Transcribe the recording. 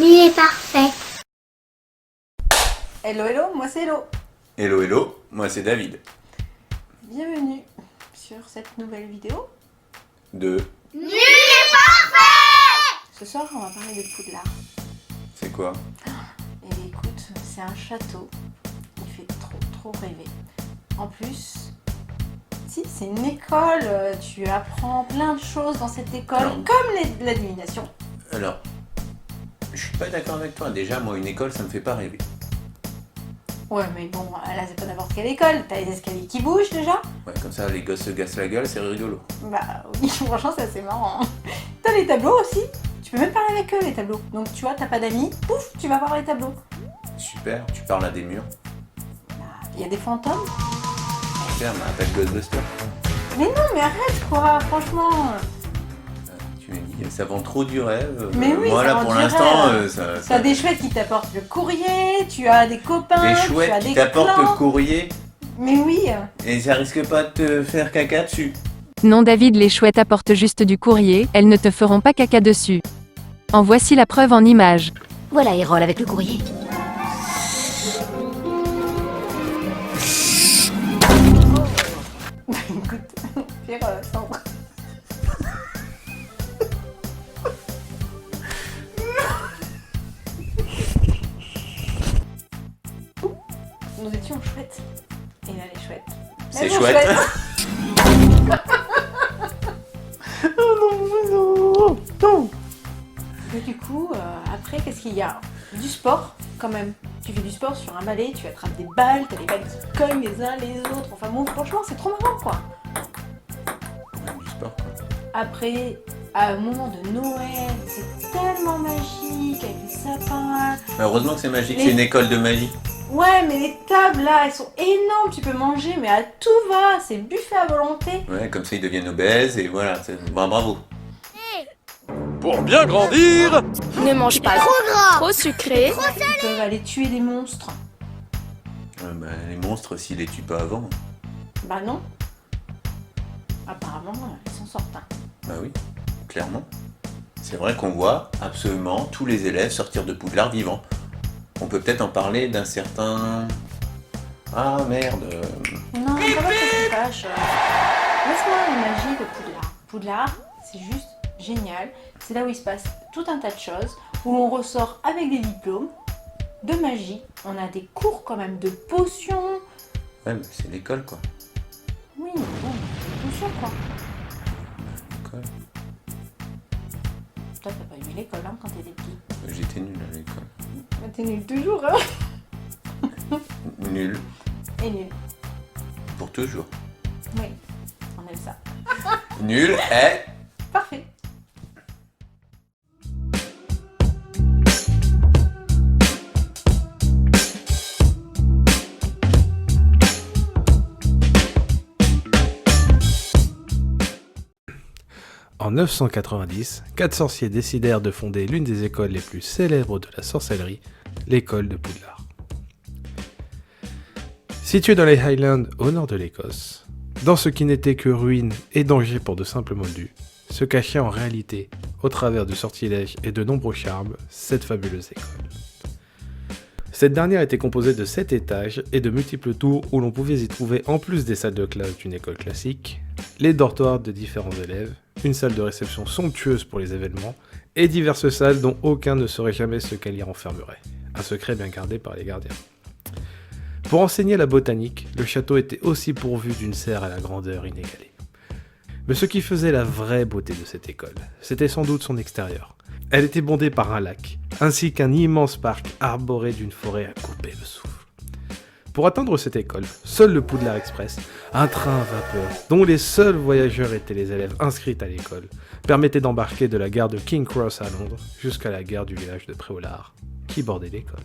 Il est parfait. Hello, hello, moi c'est Hello. Hello, hello, moi c'est David. Bienvenue sur cette nouvelle vidéo. De... Il est parfait. Ce soir, on va parler de Poudlard. C'est quoi? Et écoute, c'est un château. Il fait trop rêver. En plus, si, c'est une école. Tu apprends plein de choses dans cette école, Alors, comme la divination. Alors, je suis pas d'accord avec toi. Déjà, moi, une école, ça me fait pas rêver. Ouais, mais bon, là, c'est pas n'importe quelle école. T'as les escaliers qui bougent déjà. Ouais, comme ça, les gosses se gassent la gueule, c'est rigolo. Bah oui, franchement, c'est assez marrant. T'as les tableaux aussi. Tu peux même parler avec eux, les tableaux. Donc, tu vois, t'as pas d'amis, pouf, tu vas voir les tableaux. Super, tu parles à des murs. Il y a des fantômes. Super, mais appelle Ghostbusters. Mais non, mais arrête, quoi, franchement. Tu me dis, ça vend trop du rêve. Mais oui, moi, ça là, vend pour du l'instant, rêve. ça... T'as des chouettes qui t'apportent le courrier, tu as des copains, Des tu as chouettes qui des t'apportent clans. le courrier Mais oui. et ça risque pas de te faire caca dessus. Non David, les chouettes apportent juste du courrier, elles ne te feront pas caca dessus. En voici la preuve en image. Voilà Erol avec le courrier. Écoute, pire, Sandra. Nous étions chouettes. Et là, les chouettes. C'est Elles sont chouette. chouettes. Non. Et du coup, après, qu'est-ce qu'il y a? Du sport, quand même. Tu fais du sport sur un balai, tu attrapes des balles, t'as les balles qui cognent les uns les autres. Enfin bon, franchement, c'est trop marrant, quoi. Ouais, du sport, quoi. Après, à un moment de Noël, c'est tellement magique, avec les sapins. Heureusement que c'est magique, Les- c'est une école de magie. Ouais, mais les tables, là, elles sont énormes. Tu peux manger, mais à tout va. C'est buffet à volonté. Ouais, comme ça, ils deviennent obèses et voilà. Bah, bravo. Pour bien grandir, Ne mange pas trop sucré. Ils peuvent aller tuer des monstres. Bah, les monstres, s'ils les tuent pas avant. Bah non. Apparemment, ils s'en sortent. Hein. Bah oui, clairement. C'est vrai qu'on voit absolument tous les élèves sortir de Poudlard vivants. On peut peut-être en parler d'un certain... Ah merde. Non, ça va que ça se fâche. Laisse-moi la magie de Poudlard. Poudlard, c'est juste génial. C'est là où il se passe tout un tas de choses, où on ressort avec des diplômes de magie. On a des cours quand même de potions. Ouais, mais c'est l'école, quoi. Oui, mais bon, des potions quoi. L'école. Toi, t'as pas aimé l'école hein, quand t'étais petit. J'étais nul à l'école. Bah, t'es nul toujours, hein. Nul. Et nul. Pour toujours. Oui, on aime ça. Nul est... Parfait. en 990, 4 sorciers décidèrent de fonder l'une des écoles les plus célèbres de la sorcellerie, l'école de Poudlard. Située dans les Highlands au nord de l'Écosse, dans ce qui n'était que ruines et dangers pour de simples moldus, se cachait en réalité, au travers du sortilège et de nombreux charmes, cette fabuleuse école. Cette dernière était composée de 7 étages et de multiples tours où l'on pouvait y trouver, en plus des salles de classe d'une école classique, les dortoirs de différents élèves, une salle de réception somptueuse pour les événements, et diverses salles dont aucun ne saurait jamais ce qu'elle y renfermerait, un secret bien gardé par les gardiens. Pour enseigner la botanique, le château était aussi pourvu d'une serre à la grandeur inégalée. Mais ce qui faisait la vraie beauté de cette école, c'était sans doute son extérieur. Elle était bondée par un lac, ainsi qu'un immense parc arboré d'une forêt à couper le souffle. Pour atteindre cette école, seul le Poudlard Express, un train à vapeur dont les seuls voyageurs étaient les élèves inscrits à l'école, permettait d'embarquer de la gare de King Cross à Londres jusqu'à la gare du village de Préolard, qui bordait l'école.